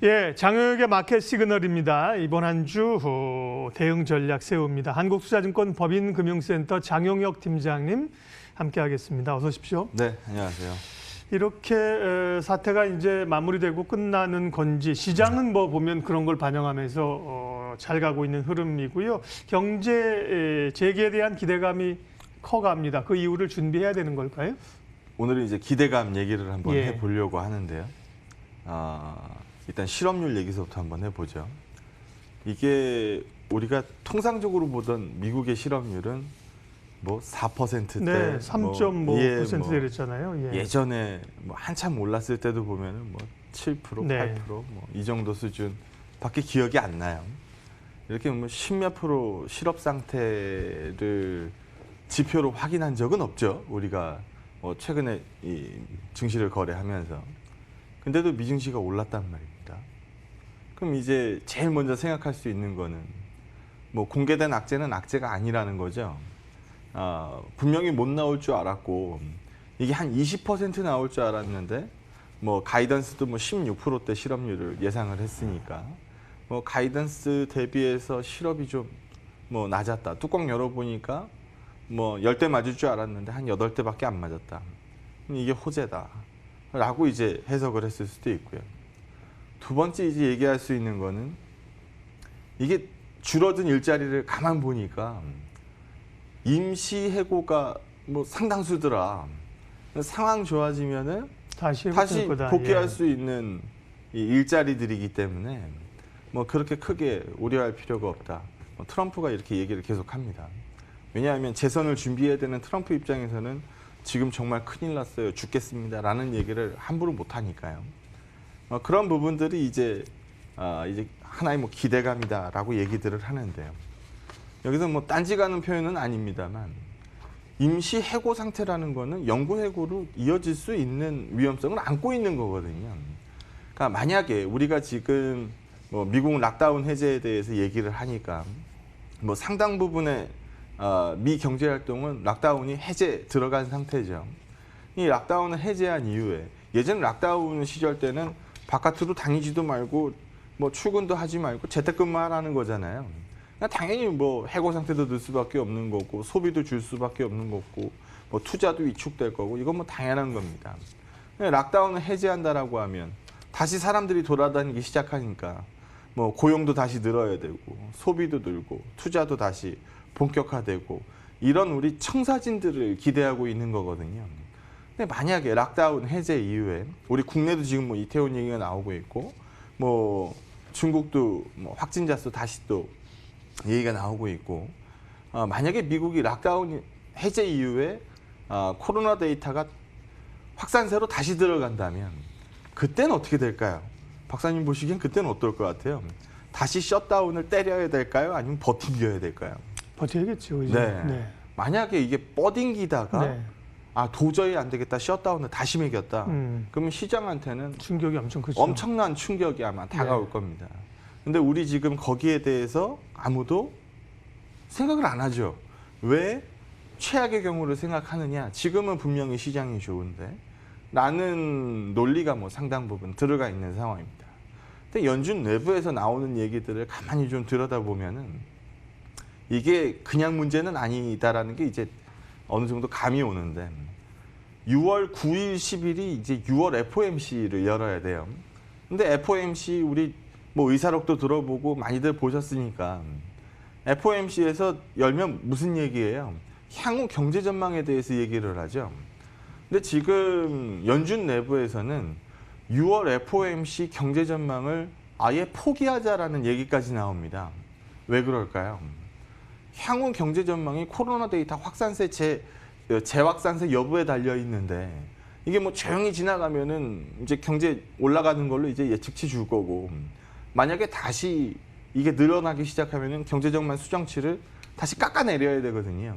예, 장혁의 마켓 시그널입니다. 이번 한 주 대응 전략 세웁니다. 한국투자증권 법인금융센터 장용혁 팀장님 함께하겠습니다. 어서 오십시오. 네, 안녕하세요. 이렇게 사태가 이제 마무리되고 끝나는 건지 시장은 뭐 보면 그런 걸 반영하면서 잘 가고 있는 흐름이고요. 경제 재개에 대한 기대감이 커갑니다. 그 이유를 준비해야 되는 걸까요? 오늘은 이제 기대감 얘기를 한번 예. 해보려고 하는데요. 일단 실업률 얘기서부터 한번 해보죠. 이게 우리가 통상적으로 보던 미국의 실업률은 뭐 4%대, 네, 3.5% 뭐 되랬잖아요. 예. 예전에 뭐 한참 올랐을 때도 보면은 뭐 7%, 네. 8%, 뭐 이 정도 수준밖에 기억이 안 나요. 이렇게 뭐 10몇 프로 실업 상태를 지표로 확인한 적은 없죠. 우리가 뭐 최근에 이 증시를 거래하면서. 근데도 미증시가 올랐단 말입니다. 그럼 이제 제일 먼저 생각할 수 있는 거는 뭐 공개된 악재는 악재가 아니라는 거죠. 분명히 못 나올 줄 알았고 이게 한 20% 나올 줄 알았는데 뭐 가이던스도 뭐 16%대 실업률을 예상을 했으니까 뭐 가이던스 대비해서 실업이 좀 뭐 낮았다. 뚜껑 열어보니까 뭐 10대 맞을 줄 알았는데 한 8대밖에 안 맞았다. 이게 호재다. 라고 이제 해석을 했을 수도 있고요. 두 번째 이제 얘기할 수 있는 거는 이게 줄어든 일자리를 가만 보니까 임시 해고가 뭐 상당수더라. 상황 좋아지면은 다시 복귀할 예. 수 있는 이 일자리들이기 때문에 뭐 그렇게 크게 우려할 필요가 없다. 트럼프가 이렇게 얘기를 계속합니다. 왜냐하면 재선을 준비해야 되는 트럼프 입장에서는 지금 정말 큰일 났어요. 죽겠습니다라는 얘기를 함부로 못 하니까요. 그런 부분들이 이제 하나의 뭐 기대감이다라고 얘기들을 하는데요. 여기서 뭐 딴지 가는 표현은 아닙니다만 임시 해고 상태라는 거는 영구 해고로 이어질 수 있는 위험성을 안고 있는 거거든요. 그러니까 만약에 우리가 지금 뭐 미국 락다운 해제에 대해서 얘기를 하니까 뭐 상당 부분의 미 경제 활동은 락다운이 해제 들어간 상태죠. 이 락다운을 해제한 이후에 예전 락다운 시절 때는 바깥으로 다니지도 말고 뭐 출근도 하지 말고 재택근무하라는 거잖아요. 그러니까 당연히 뭐 해고 상태도 늘 수밖에 없는 거고 소비도 줄 수밖에 없는 거고 뭐 투자도 위축될 거고 이건 뭐 당연한 겁니다. 락다운을 해제한다라고 하면 다시 사람들이 돌아다니기 시작하니까 뭐 고용도 다시 늘어야 되고 소비도 늘고 투자도 다시 본격화되고 이런 우리 청사진들을 기대하고 있는 거거든요. 근데 만약에 락다운 해제 이후에 우리 국내도 지금 뭐 이태원 얘기가 나오고 있고 뭐 중국도 뭐 확진자 수 다시 또 얘기가 나오고 있고 만약에 미국이 락다운 해제 이후에 코로나 데이터가 확산세로 다시 들어간다면 그때는 어떻게 될까요? 박사님 보시기엔 그때는 어떨 것 같아요? 다시 셧다운을 때려야 될까요? 아니면 버티겨야 될까요? 버텨야겠죠. 이제. 네. 네. 만약에 이게 뻗ing기다가 네. 도저히 안 되겠다. 셧다운을 다시 매겼다. 그러면 시장한테는 충격이 엄청 크죠. 엄청난 충격이 아마 다가올 겁니다. 근데 우리 지금 거기에 대해서 아무도 생각을 안 하죠. 왜 최악의 경우를 생각하느냐? 지금은 분명히 시장이 좋은데 라는 논리가 뭐 상당 부분 들어가 있는 상황입니다. 근데 연준 내부에서 나오는 얘기들을 가만히 좀 들여다보면은 이게 그냥 문제는 아니다라는 게 이제 어느 정도 감이 오는데 6월 9일, 10일이 이제 6월 FOMC를 열어야 돼요. 근데 FOMC 우리 뭐 의사록도 들어보고 많이들 보셨으니까 FOMC에서 열면 무슨 얘기예요? 향후 경제 전망에 대해서 얘기를 하죠. 근데 지금 연준 내부에서는 6월 FOMC 경제 전망을 아예 포기하자라는 얘기까지 나옵니다. 왜 그럴까요? 향후 경제 전망이 코로나 데이터 확산세 재확산세 여부에 달려 있는데 이게 뭐 조용히 지나가면은 이제 경제 올라가는 걸로 이제 예측치 줄 거고 만약에 다시 이게 늘어나기 시작하면은 경제 전망 수정치를 다시 깎아내려야 되거든요.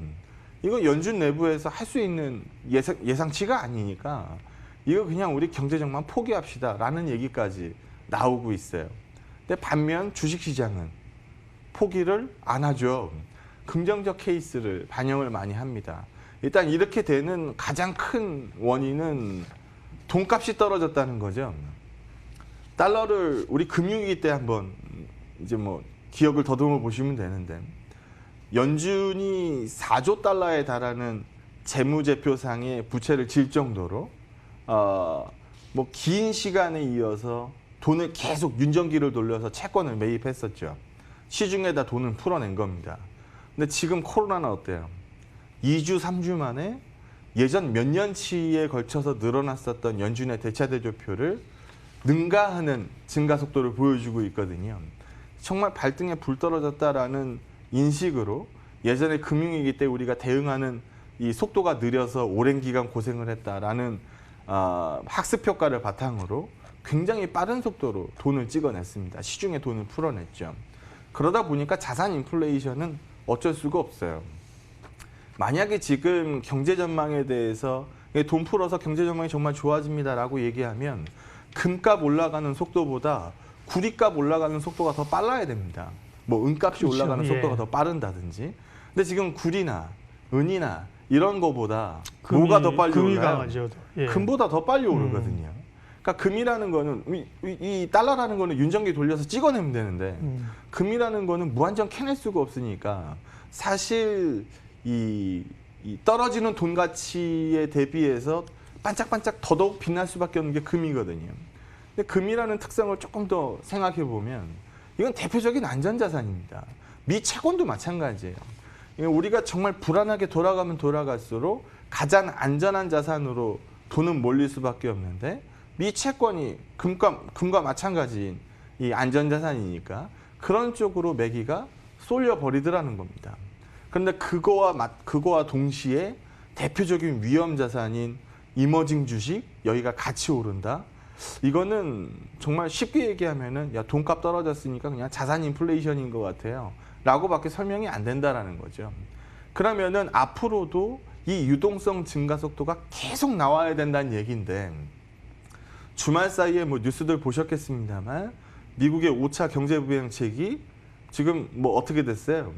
이거 연준 내부에서 할 수 있는 예상치가 아니니까 이거 그냥 우리 경제 전망 포기합시다라는 얘기까지 나오고 있어요. 근데 반면 주식시장은 포기를 안 하죠. 긍정적 케이스를 반영을 많이 합니다. 일단 이렇게 되는 가장 큰 원인은 돈값이 떨어졌다는 거죠. 달러를 우리 금융위기 때 한번 이제 뭐 기억을 더듬어 보시면 되는데 연준이 4조 달러에 달하는 재무제표상의 부채를 질 정도로 뭐 긴 시간에 이어서 돈을 계속 윤정기를 돌려서 채권을 매입했었죠. 시중에다 돈을 풀어낸 겁니다. 근데 지금 코로나는 어때요? 2주, 3주 만에 예전 몇 년치에 걸쳐서 늘어났었던 연준의 대차대조표를 능가하는 증가 속도를 보여주고 있거든요. 정말 발등에 불 떨어졌다라는 인식으로 예전에 금융위기 때 우리가 대응하는 이 속도가 느려서 오랜 기간 고생을 했다라는 학습 효과를 바탕으로 굉장히 빠른 속도로 돈을 찍어냈습니다. 시중에 돈을 풀어냈죠. 그러다 보니까 자산 인플레이션은 어쩔 수가 없어요. 만약에 지금 경제 전망에 대해서 돈 풀어서 경제 전망이 정말 좋아집니다라고 얘기하면 금값 올라가는 속도보다 구리값 올라가는 속도가 더 빨라야 됩니다. 뭐 은값이 그렇죠. 올라가는 속도가 더 빠른다든지. 근데 지금 구리나 은이나 이런 거보다 뭐가 더 빨리 금이 올라요? 강하죠. 예. 금보다 더 빨리 오르거든요. 그러니까 금이라는 거는 이 달러라는 거는 윤정기 돌려서 찍어내면 되는데 금이라는 거는 무한정 캐낼 수가 없으니까 사실 이 떨어지는 돈 가치에 대비해서 반짝반짝 더더욱 빛날 수밖에 없는 게 금이거든요. 근데 금이라는 특성을 조금 더 생각해 보면 이건 대표적인 안전자산입니다. 미 채권도 마찬가지예요. 우리가 정말 불안하게 돌아가면 돌아갈수록 가장 안전한 자산으로 돈은 몰릴 수밖에 없는데 미 채권이 금과 마찬가지인 이 안전자산이니까 그런 쪽으로 매기가 쏠려 버리더라는 겁니다. 그런데 그거와 동시에 대표적인 위험 자산인 이머징 주식 여기가 같이 오른다. 이거는 정말 쉽게 얘기하면은 야 돈값 떨어졌으니까 그냥 자산 인플레이션인 것 같아요. 라고밖에 설명이 안 된다라는 거죠. 그러면은 앞으로도 이 유동성 증가 속도가 계속 나와야 된다는 얘기인데 주말 사이에 뭐 뉴스들 보셨겠습니다만 미국의 5차 경제부양책이 지금 뭐 어떻게 됐어요?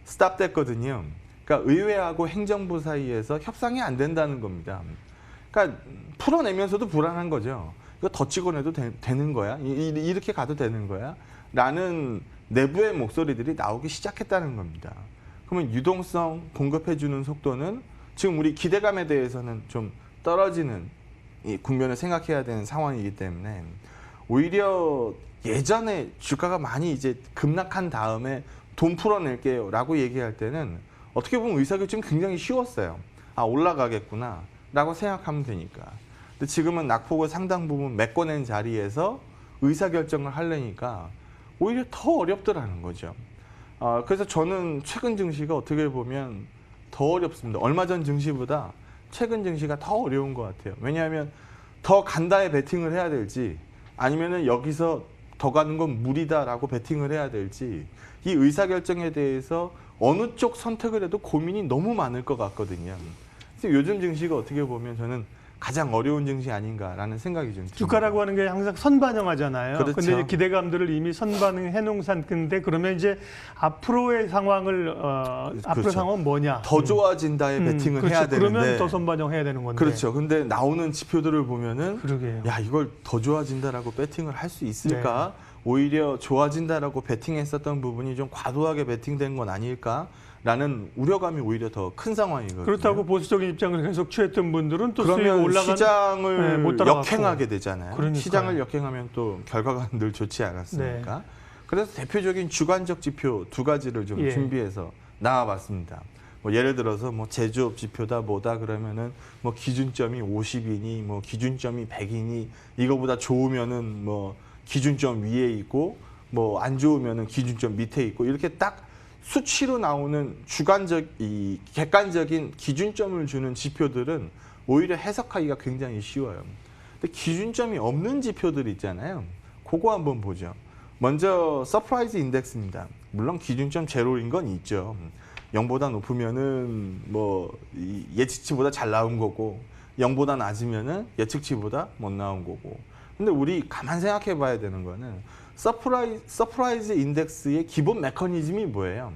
스탑됐거든요. 그러니까 의회하고 행정부 사이에서 협상이 안 된다는 겁니다. 그러니까 풀어내면서도 불안한 거죠. 이거 더 찍어내도 되는 거야? 이렇게 가도 되는 거야? 라는 내부의 목소리들이 나오기 시작했다는 겁니다. 그러면 유동성 공급해주는 속도는 지금 우리 기대감에 대해서는 좀 떨어지는 이 국면을 생각해야 되는 상황이기 때문에 오히려 예전에 주가가 많이 이제 급락한 다음에 돈 풀어낼게요 라고 얘기할 때는 어떻게 보면 의사결정이 굉장히 쉬웠어요. 아 올라가겠구나 라고 생각하면 되니까. 근데 지금은 낙폭을 상당 부분 메꿔낸 자리에서 의사결정을 하려니까 오히려 더 어렵더라는 거죠. 그래서 저는 최근 증시가 어떻게 보면 더 어렵습니다. 얼마 전 증시보다 최근 증시가 더 어려운 것 같아요. 왜냐하면 더 간다에 베팅을 해야 될지 아니면은 여기서 더 가는 건 무리다라고 베팅을 해야 될지 이 의사결정에 대해서 어느 쪽 선택을 해도 고민이 너무 많을 것 같거든요. 그래서 요즘 증시가 어떻게 보면 저는 가장 어려운 증시 아닌가라는 생각이 좀 듭니다. 주가라고 하는 게 항상 선반영하잖아요. 그렇죠. 근데 기대감들을 이미 선반영해 놓은 상태인데 그러면 이제 앞으로의 상황을 앞으로 그렇죠. 상황은 뭐냐? 더 좋아진다에 베팅을 그렇죠. 해야 되는데 그러면 더 선반영해야 되는 건데. 그렇죠. 근데 나오는 지표들을 보면은 그러게요. 야 이걸 더 좋아진다라고 베팅을 할 수 있을까? 오히려 좋아진다라고 베팅했었던 부분이 좀 과도하게 베팅된 건 아닐까라는 우려감이 오히려 더 큰 상황이거든요. 그렇다고 보수적인 입장을 계속 취했던 분들은 또 수익이 그러면 올라가는 시장을 못 따라갔고. 역행하게 되잖아요. 그러니까요. 시장을 역행하면 또 결과가 늘 좋지 않았습니까? 그래서 대표적인 주관적 지표 두 가지를 좀 준비해서 나와봤습니다. 뭐 예를 들어서 뭐 제조업 지표다 뭐다 그러면은 뭐 기준점이 50이니 뭐 기준점이 100이니 이거보다 좋으면은 뭐 기준점 위에 있고 뭐 안 좋으면은 기준점 밑에 있고 이렇게 딱 수치로 나오는 이 객관적인 기준점을 주는 지표들은 오히려 해석하기가 굉장히 쉬워요. 근데 기준점이 없는 지표들 있잖아요. 그거 한번 보죠. 먼저 서프라이즈 인덱스입니다. 물론 기준점 제로인 건 있죠. 0보다 높으면은 뭐 예측치보다 잘 나온 거고 0보다 낮으면은 예측치보다 못 나온 거고. 근데 우리 가만 생각해 봐야 되는 거는 서프라이즈 인덱스의 기본 메커니즘이 뭐예요?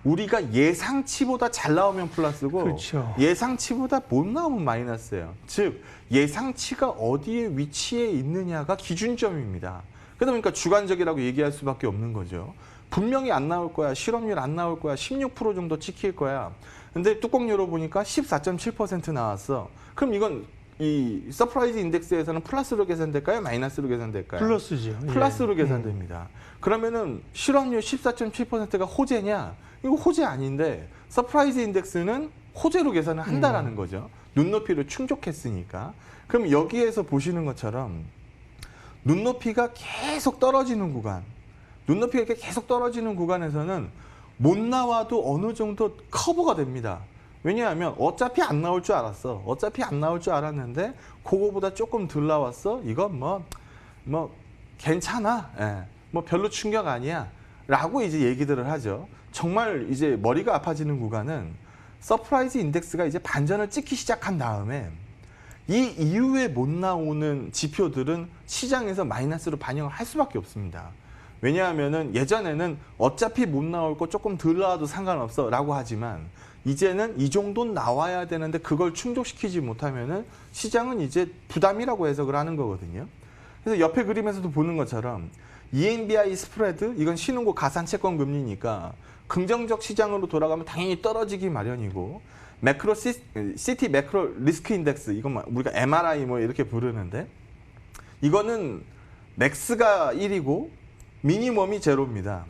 우리가 예상치보다 잘 나오면 플러스고 그렇죠. 예상치보다 못 나오면 마이너스예요. 즉 예상치가 어디에 위치해 있느냐가 기준점입니다. 그러다 보니까 주관적이라고 얘기할 수밖에 없는 거죠. 분명히 안 나올 거야. 실업률 안 나올 거야. 16% 정도 찍힐 거야. 근데 뚜껑 열어보니까 14.7% 나왔어. 그럼 이건 이 서프라이즈 인덱스에서는 플러스로 계산될까요? 마이너스로 계산될까요? 플러스죠. 플러스로 예. 계산됩니다. 그러면은 실업률 14.7%가 호재냐? 이거 호재 아닌데 서프라이즈 인덱스는 호재로 계산을 한다라는 거죠. 눈높이를 충족했으니까. 그럼 여기에서 보시는 것처럼 눈높이가 계속 떨어지는 구간, 눈높이가 이렇게 계속 떨어지는 구간에서는 못 나와도 어느 정도 커버가 됩니다. 왜냐하면 어차피 안 나올 줄 알았어. 어차피 안 나올 줄 알았는데 그거보다 조금 덜 나왔어. 이건 뭐 괜찮아. 예. 뭐 별로 충격 아니야. 라고 이제 얘기들을 하죠. 정말 이제 머리가 아파지는 구간은 서프라이즈 인덱스가 이제 반전을 찍기 시작한 다음에 이 이후에 못 나오는 지표들은 시장에서 마이너스로 반영을 할 수밖에 없습니다. 왜냐하면은 예전에는 어차피 못 나올 거 조금 덜 나와도 상관없어 라고 하지만 이제는 이 정도는 나와야 되는데 그걸 충족시키지 못하면은 시장은 이제 부담이라고 해석을 하는 거거든요. 그래서 옆에 그림에서도 보는 것처럼 EMBI 스프레드, 이건 신흥국 가산 채권 금리니까 긍정적 시장으로 돌아가면 당연히 떨어지기 마련이고, 매크로 시티 매크로 리스크 인덱스, 이건 우리가 MRI 뭐 이렇게 부르는데 이거는 맥스가 1이고 미니멈이 제로입니다.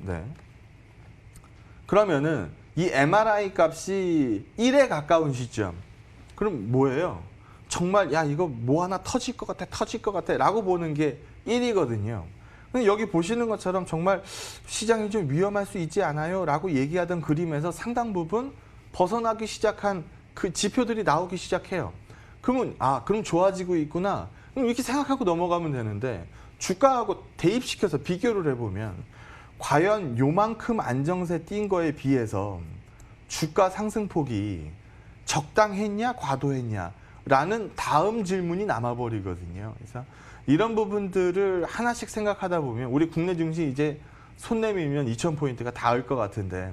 네. 그러면은 이 MRI 값이 1에 가까운 시점. 그럼 뭐예요? 정말 야 이거 뭐 하나 터질 것 같아 라고 보는 게 1이거든요. 근데 여기 보시는 것처럼 정말 시장이 좀 위험할 수 있지 않아요? 라고 얘기하던 그림에서 상당 부분 벗어나기 시작한 그 지표들이 나오기 시작해요. 그러면 그럼 좋아지고 있구나. 그럼 이렇게 생각하고 넘어가면 되는데 주가하고 대입시켜서 비교를 해보면 과연 요만큼 안정세 띈 거에 비해서 주가 상승폭이 적당했냐 과도했냐 라는 다음 질문이 남아버리거든요. 그래서 이런 부분들을 하나씩 생각하다 보면 우리 국내 증시 이제 손 내밀면 2,000포인트가 닿을 것 같은데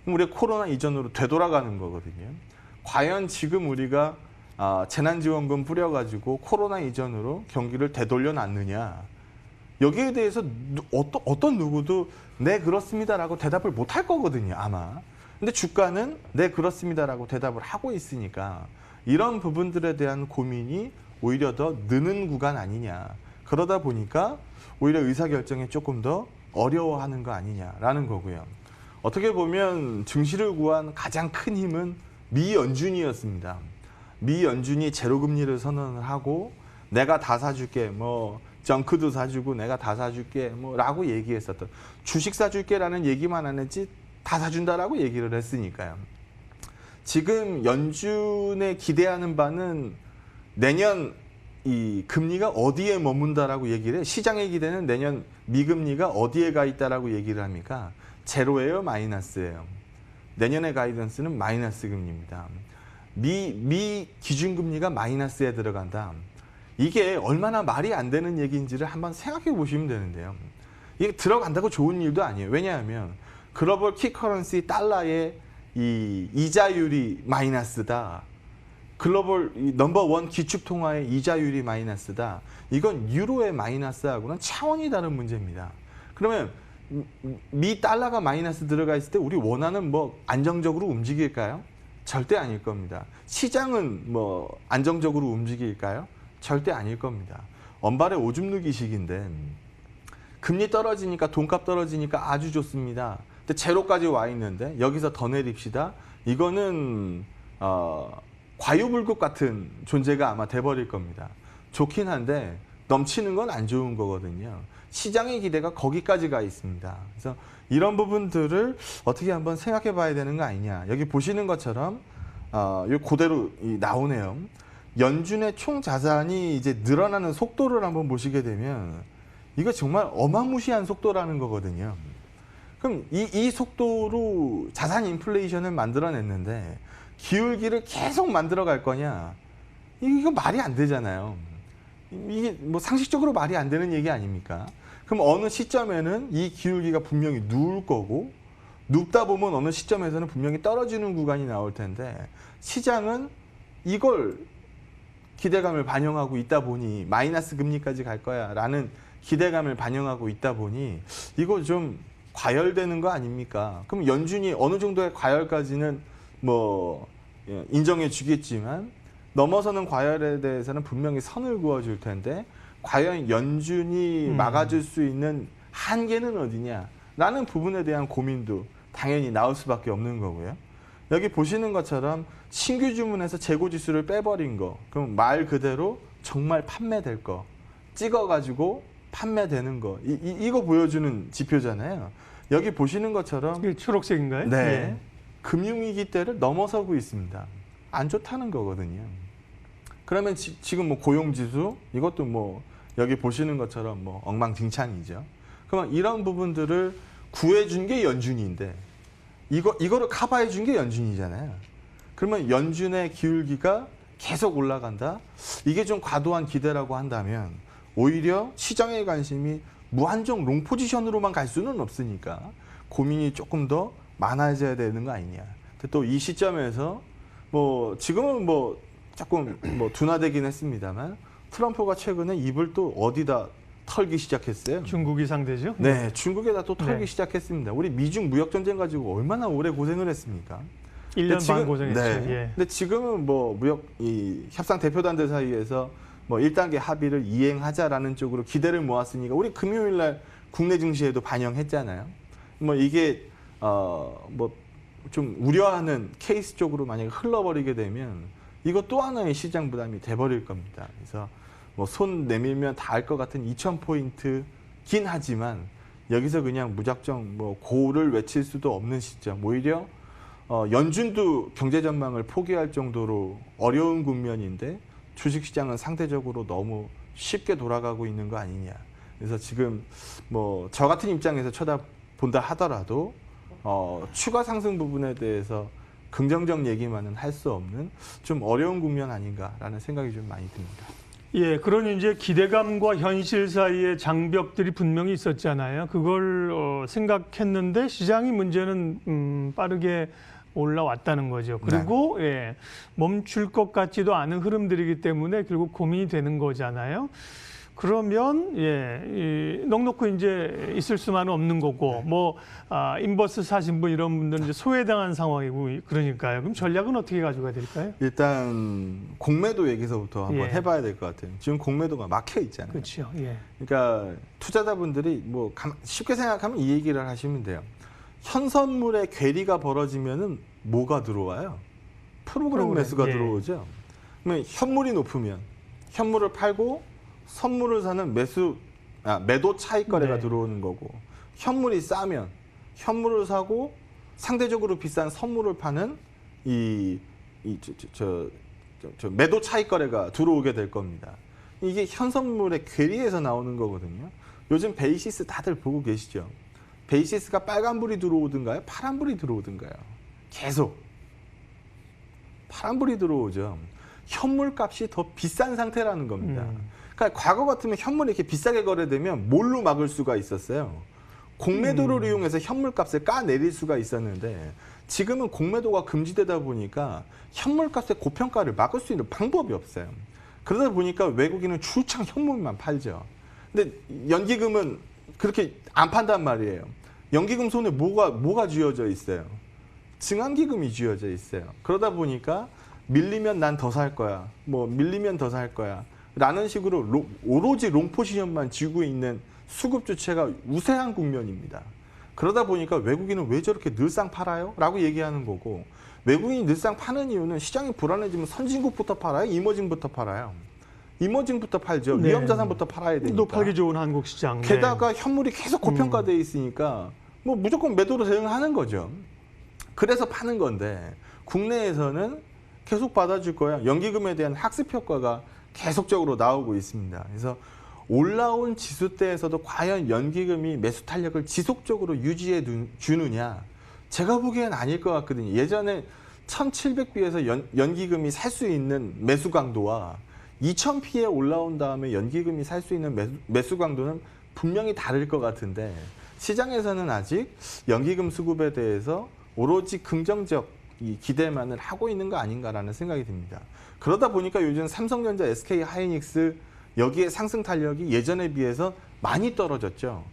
그럼 우리 코로나 이전으로 되돌아가는 거거든요. 과연 지금 우리가 재난지원금 뿌려가지고 코로나 이전으로 경기를 되돌려 놨느냐, 여기에 대해서 어떤 누구도 네 그렇습니다라고 대답을 못 할 거거든요 아마. 근데 주가는 네 그렇습니다라고 대답을 하고 있으니까 이런 부분들에 대한 고민이 오히려 더 느는 구간 아니냐. 그러다 보니까 오히려 의사결정에 조금 더 어려워하는 거 아니냐라는 거고요. 어떻게 보면 증시를 구한 가장 큰 힘은 미 연준이었습니다. 미 연준이 제로금리를 선언을 하고 내가 다 사줄게, 뭐 정크도 사주고 내가 다 사줄게 뭐 라고 얘기했었던, 주식 사줄게라는 얘기만 안 했지 다 사준다라고 얘기를 했으니까요. 지금 연준에 기대하는 바는 내년 이 금리가 어디에 머문다라고 얘기를 해. 시장의 기대는 내년 미금리가 어디에 가 있다라고 얘기를 합니까? 제로예요, 마이너스예요? 내년의 가이던스는 마이너스 금리입니다. 미 기준금리가 마이너스에 들어간다. 이게 얼마나 말이 안 되는 얘기인지를 한번 생각해 보시면 되는데요. 이게 들어간다고 좋은 일도 아니에요. 왜냐하면 글로벌 키커런시 달러의 이 이자율이 마이너스다. 글로벌 넘버원 기축통화의 이자율이 마이너스다. 이건 유로의 마이너스하고는 차원이 다른 문제입니다. 그러면 미 달러가 마이너스 들어가 있을 때 우리 원화는 뭐 안정적으로 움직일까요? 절대 아닐 겁니다. 시장은 뭐 안정적으로 움직일까요? 절대 아닐 겁니다. 언발의 오줌 누기식인데 금리 떨어지니까 돈값 떨어지니까 아주 좋습니다. 근데 제로까지 와 있는데 여기서 더 내립시다. 이거는 과유불급 같은 존재가 아마 돼버릴 겁니다. 좋긴 한데 넘치는 건 안 좋은 거거든요. 시장의 기대가 거기까지 가 있습니다. 그래서 이런 부분들을 어떻게 한번 생각해 봐야 되는 거 아니냐. 여기 보시는 것처럼 그대로 나오네요. 연준의 총 자산이 이제 늘어나는 속도를 한번 보시게 되면 이거 정말 어마무시한 속도라는 거거든요. 그럼 이 속도로 자산 인플레이션을 만들어냈는데 기울기를 계속 만들어 갈 거냐? 이거 말이 안 되잖아요. 이게 뭐 상식적으로 말이 안 되는 얘기 아닙니까? 그럼 어느 시점에는 이 기울기가 분명히 누울 거고 눕다 보면 어느 시점에서는 분명히 떨어지는 구간이 나올 텐데 시장은 이걸 기대감을 반영하고 있다 보니 마이너스 금리까지 갈 거야라는 기대감을 반영하고 있다 보니 이거 좀 과열되는 거 아닙니까? 그럼 연준이 어느 정도의 과열까지는 뭐 인정해 주겠지만 넘어서는 과열에 대해서는 분명히 선을 그어줄 텐데 과연 연준이 막아줄 수 있는 한계는 어디냐라는 부분에 대한 고민도 당연히 나올 수밖에 없는 거고요. 여기 보시는 것처럼 신규 주문에서 재고 지수를 빼버린 거, 그럼 말 그대로 정말 판매될 거 찍어가지고 판매되는 거, 이거 보여주는 지표잖아요. 여기 보시는 것처럼 이게 초록색인가요? 네, 예. 금융위기 때를 넘어서고 있습니다. 안 좋다는 거거든요. 그러면 지금 뭐 고용지수 이것도 뭐 여기 보시는 것처럼 뭐 엉망진창이죠. 그러면 이런 부분들을 구해준 게 연준인데 이거를 커버해준 게 연준이잖아요. 그러면 연준의 기울기가 계속 올라간다. 이게 좀 과도한 기대라고 한다면 오히려 시장의 관심이 무한정 롱 포지션으로만 갈 수는 없으니까 고민이 조금 더 많아져야 되는 거 아니냐. 또 이 시점에서 뭐 지금은 뭐 조금 뭐 둔화되긴 했습니다만 트럼프가 최근에 입을 또 어디다 털기 시작했어요. 중국이 상대죠? 네, 중국에다 또 털기 네. 시작했습니다. 우리 미중 무역 전쟁 가지고 얼마나 오래 고생을 했습니까? 1년 반 고생했죠. 네. 예. 근데 지금은 뭐 무역 이 협상 대표단들 사이에서 뭐 1단계 합의를 이행하자라는 쪽으로 기대를 모았으니까 우리 금요일 날 국내 증시에도 반영했잖아요. 뭐 이게 뭐 좀 우려하는 케이스 쪽으로 만약에 흘러버리게 되면 이거 또 하나의 시장 부담이 돼버릴 겁니다. 그래서 뭐 손 내밀면 다 할 것 같은 2,000포인트긴 하지만 여기서 그냥 무작정 뭐 고를 외칠 수도 없는 시점. 오히려 연준도 경제 전망을 포기할 정도로 어려운 국면인데 주식시장은 상대적으로 너무 쉽게 돌아가고 있는 거 아니냐. 그래서 지금 뭐 저 같은 입장에서 쳐다본다 하더라도 추가 상승 부분에 대해서 긍정적 얘기만은 할 수 없는 좀 어려운 국면 아닌가라는 생각이 좀 많이 듭니다. 예, 그런 이제 기대감과 현실 사이의 장벽들이 분명히 있었잖아요. 그걸 생각했는데 시장이 문제는 빠르게 올라왔다는 거죠. 그리고 예, 멈출 것 같지도 않은 흐름들이기 때문에 결국 고민이 되는 거잖아요. 그러면 예, 넉넉히 이제 있을 수만은 없는 거고 뭐 인버스 사신 분 이런 분들은 이제 소외당한 상황이고 그러니까요. 그럼 전략은 어떻게 가져가야 될까요? 일단 공매도 얘기서부터 한번 예. 해봐야 될 것 같아요. 지금 공매도가 막혀 있잖아요. 그렇죠. 예. 그러니까 투자자분들이 뭐 쉽게 생각하면 이 얘기를 하시면 돼요. 현선물의 괴리가 벌어지면은 뭐가 들어와요? 프로그램 매수가 예. 들어오죠. 그러면 현물이 높으면 현물을 팔고 선물을 사는 매도 차익 거래가 네. 들어오는 거고 현물이 싸면 현물을 사고 상대적으로 비싼 선물을 파는 저 매도 차익 거래가 들어오게 될 겁니다. 이게 현선물의 괴리에서 나오는 거거든요. 요즘 베이시스 다들 보고 계시죠? 베이시스가 빨간불이 들어오든가요? 파란불이 들어오든가요? 계속 파란불이 들어오죠. 현물값이 더 비싼 상태라는 겁니다. 그러니까 과거 같으면 현물이 이렇게 비싸게 거래되면 뭘로 막을 수가 있었어요? 공매도를 이용해서 현물값을 까내릴 수가 있었는데 지금은 공매도가 금지되다 보니까 현물값의 고평가를 막을 수 있는 방법이 없어요. 그러다 보니까 외국인은 주창 현물만 팔죠. 근데 연기금은 그렇게 안 판단 말이에요. 연기금 손에 뭐가 쥐어져 있어요? 증환기금이 쥐어져 있어요. 그러다 보니까 밀리면 난 더 살 거야. 뭐 밀리면 더 살 거야. 라는 식으로 오로지 롱포지션만 쥐고 있는 수급 주체가 우세한 국면입니다. 그러다 보니까 외국인은 왜 저렇게 늘상 팔아요? 라고 얘기하는 거고 외국인이 늘상 파는 이유는 시장이 불안해지면 선진국부터 팔아요? 이머징부터 팔아요? 이머징부터 팔죠. 네. 위험자산부터 팔아야 되니까. 또 팔기 좋은 한국 시장. 게다가 현물이 계속 고평가돼 있으니까 뭐 무조건 매도로 대응하는 거죠. 그래서 파는 건데 국내에서는 계속 받아줄 거야. 연기금에 대한 학습 효과가 계속적으로 나오고 있습니다. 그래서 올라온 지수대에서도 과연 연기금이 매수 탄력을 지속적으로 유지해 주느냐? 제가 보기엔 아닐 것 같거든요. 예전에 1700비에서 연기금이 살 수 있는 매수 강도와 2000피에 올라온 다음에 연기금이 살 수 있는 매수 강도는 분명히 다를 것 같은데 시장에서는 아직 연기금 수급에 대해서 오로지 긍정적 이 기대만을 하고 있는 거 아닌가라는 생각이 듭니다. 그러다 보니까 요즘 삼성전자, SK하이닉스 여기에 상승 탄력이 예전에 비해서 많이 떨어졌죠.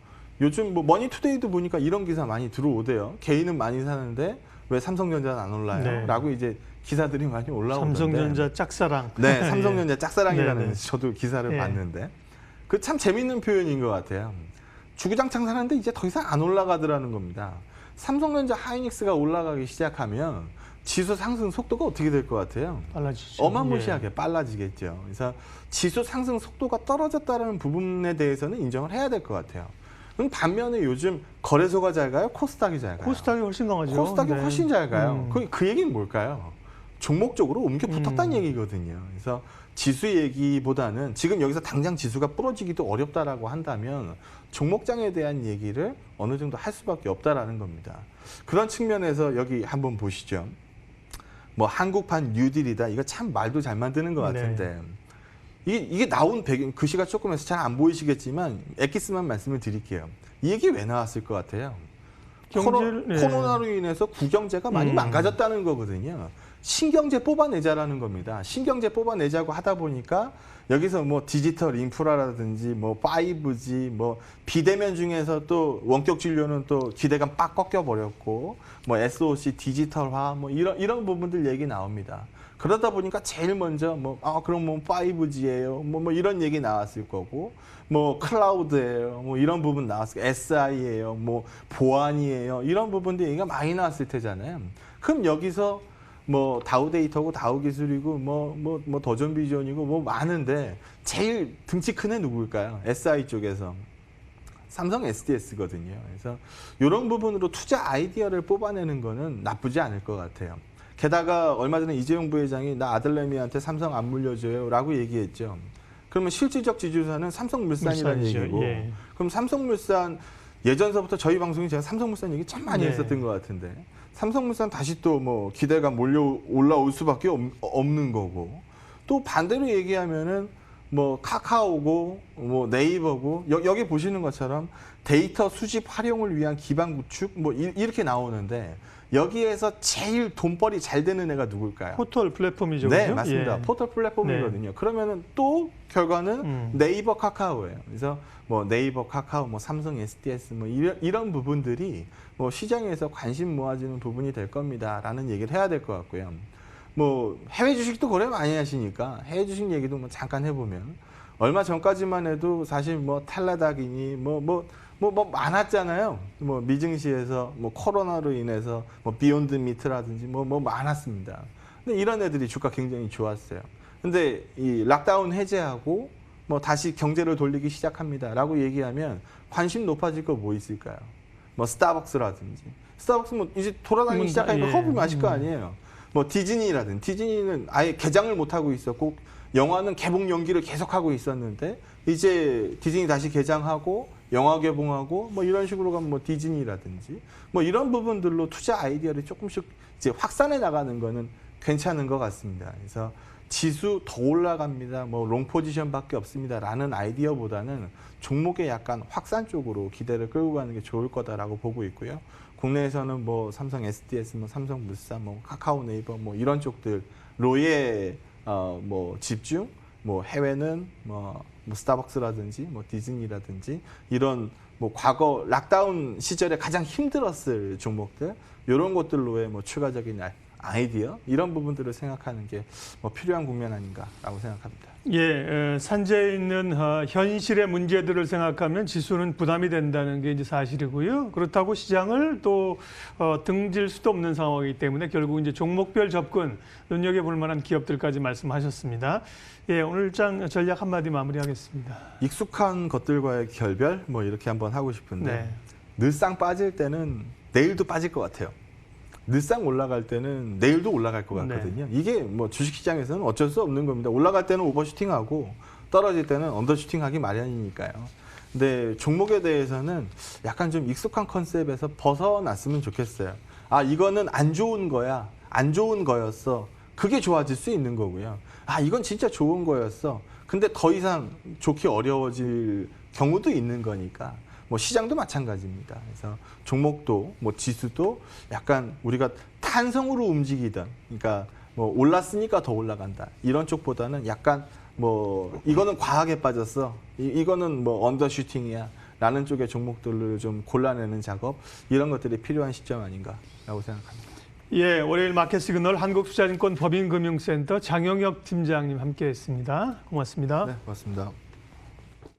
요즘 뭐 머니투데이도 보니까 이런 기사 많이 들어오대요. 개인은 많이 사는데 왜 삼성전자는 안 올라요? 네. 라고 이제 기사들이 많이 올라오던데. 삼성전자 짝사랑. 네, 삼성전자 짝사랑이라는 네, 네. 저도 기사를 네. 봤는데 그 참 재밌는 표현인 것 같아요. 주구장창 사는데 이제 더 이상 안 올라가더라는 겁니다. 삼성전자, 하이닉스가 올라가기 시작하면 지수 상승 속도가 어떻게 될 것 같아요? 빨라지죠. 어마무시하게 빨라지겠죠. 그래서 지수 상승 속도가 떨어졌다는 부분에 대해서는 인정을 해야 될 것 같아요. 그럼 반면에 요즘 거래소가 잘 가요? 코스닥이 잘 가요? 코스닥이 훨씬 강하죠. 코스닥이 네. 훨씬 잘 가요. 그 얘기는 뭘까요? 종목적으로 옮겨 붙었다는 음. 얘기거든요. 그래서 지수 얘기보다는 지금 여기서 당장 지수가 부러지기도 어렵다라고 한다면 종목장에 대한 얘기를 어느 정도 할 수밖에 없다라는 겁니다. 그런 측면에서 여기 한번 보시죠. 뭐 한국판 뉴딜이다. 이거 참 말도 잘 만드는 것 같은데 이게 나온 배경 글씨가 조금 해서 잘 안 보이시겠지만 엑기스만 말씀을 드릴게요. 이 얘기 왜 나왔을 것 같아요? 코로나로 인해서 구경제가 많이 망가졌다는 거거든요. 신경제 뽑아내자라는 겁니다. 신경제 뽑아내자고 하다 보니까 여기서 뭐 디지털 인프라라든지 뭐 5G 뭐 비대면 중에서 또 원격 진료는 또 기대감 빡 꺾여 버렸고 뭐 SOC 디지털화 뭐 이런 부분들 얘기 나옵니다. 그러다 보니까 제일 먼저 그럼 뭐 5G예요. 뭐 이런 얘기 나왔을 거고 뭐 클라우드예요. 뭐 이런 부분 나왔을 거고 SI예요. 뭐 보안이에요. 이런 부분들 얘기가 많이 나왔을 테잖아요. 그럼 여기서 뭐 다우 데이터고 다우 기술이고 뭐 더존 비전이고 뭐 많은데 제일 등치 큰 애 누구일까요? SI 쪽에서 삼성 SDS거든요. 그래서 이런 부분으로 투자 아이디어를 뽑아내는 거는 나쁘지 않을 것 같아요. 게다가 얼마 전에 이재용 부회장이 나 아들내미한테 삼성 안 물려줘요라고 얘기했죠. 그러면 실질적 지주사는 삼성물산이라는 물산이죠. 얘기고 예. 그럼 삼성물산 예전서부터 저희 방송에 제가 삼성물산 얘기 참 많이 네. 했었던 것 같은데 삼성물산 다시 또 뭐 기대가 올라올 수밖에 없는 거고 또 반대로 얘기하면은 뭐 카카오고 뭐 네이버고 여기 보시는 것처럼 데이터 수집 활용을 위한 기반 구축 뭐 이렇게 나오는데 여기에서 제일 돈벌이 잘 되는 애가 누굴까요? 포털 플랫폼이죠. 네, 그죠? 맞습니다. 예. 포털 플랫폼이거든요. 그러면은 또 결과는 네이버 카카오예요. 그래서 뭐 네이버 카카오, 뭐 삼성 SDS 뭐 이런 부분들이 뭐 시장에서 관심 모아지는 부분이 될 겁니다라는 얘기를 해야 될 것 같고요. 뭐 해외 주식도 거래 많이 하시니까 해외 주식 얘기도 뭐 잠깐 해보면 얼마 전까지만 해도 사실 뭐 탈라닥이니 뭐 많았잖아요. 뭐 미증시에서 뭐 코로나로 인해서 뭐 비욘드 미트라든지 뭐 많았습니다. 근데 이런 애들이 주가 굉장히 좋았어요. 근데 이 락다운 해제하고 뭐 다시 경제를 돌리기 시작합니다라고 얘기하면 관심 높아질 거 뭐 있을까요? 뭐 스타벅스라든지 스타벅스 뭐 이제 돌아다니기 시작하니까 커피 마실 거 아니에요. 뭐 디즈니라든지 디즈니는 아예 개장을 못 하고 있었고 영화는 개봉 연기를 계속하고 있었는데 이제 디즈니 다시 개장하고 영화 개봉하고 뭐 이런 식으로 가면 뭐 디즈니라든지 뭐 이런 부분들로 투자 아이디어를 조금씩 이제 확산해 나가는 거는 괜찮은 것 같습니다. 그래서 지수 더 올라갑니다. 뭐 롱 포지션밖에 없습니다라는 아이디어보다는 종목의 약간 확산 쪽으로 기대를 끌고 가는 게 좋을 거다라고 보고 있고요. 국내에서는 뭐 삼성 SDS, 뭐 삼성물산, 뭐 카카오 네이버 뭐 이런 쪽들로의 뭐 집중, 뭐 해외는 뭐 스타벅스라든지 뭐 디즈니라든지 이런 뭐 과거 락다운 시절에 가장 힘들었을 종목들 이런 것들로의 뭐 추가적인 아이디어 이런 부분들을 생각하는 게 뭐 필요한 국면 아닌가라고 생각합니다. 예, 산재에 있는 현실의 문제들을 생각하면 지수는 부담이 된다는 게 이제 사실이고요. 그렇다고 시장을 또 등질 수도 없는 상황이기 때문에 결국 이제 종목별 접근 눈여겨볼 만한 기업들까지 말씀하셨습니다. 예, 오늘 장 전략 한마디 마무리하겠습니다. 익숙한 것들과의 결별 뭐 이렇게 한번 하고 싶은데 네. 늘상 빠질 때는 내일도 빠질 것 같아요. 늘상 올라갈 때는 내일도 올라갈 것 같거든요. 네. 이게 뭐 주식시장에서는 어쩔 수 없는 겁니다. 올라갈 때는 오버슈팅하고 떨어질 때는 언더슈팅하기 마련이니까요. 근데 종목에 대해서는 약간 좀 익숙한 컨셉에서 벗어났으면 좋겠어요. 아, 이거는 안 좋은 거야. 안 좋은 거였어. 그게 좋아질 수 있는 거고요. 아, 이건 진짜 좋은 거였어. 근데 더 이상 좋기 어려워질 경우도 있는 거니까 뭐 시장도 마찬가지입니다. 그래서 종목도 뭐 지수도 약간 우리가 탄성으로 움직이던, 그러니까 뭐 올랐으니까 더 올라간다 이런 쪽보다는 약간 뭐 이거는 과하게 빠졌어, 이거는 뭐 언더슈팅이야 라는 쪽의 종목들을 좀 골라내는 작업, 이런 것들이 필요한 시점 아닌가라고 생각합니다. 예, 월요일 마켓 시그널 한국투자증권 법인금융센터 장영혁 팀장님 함께했습니다. 고맙습니다. 네, 고맙습니다.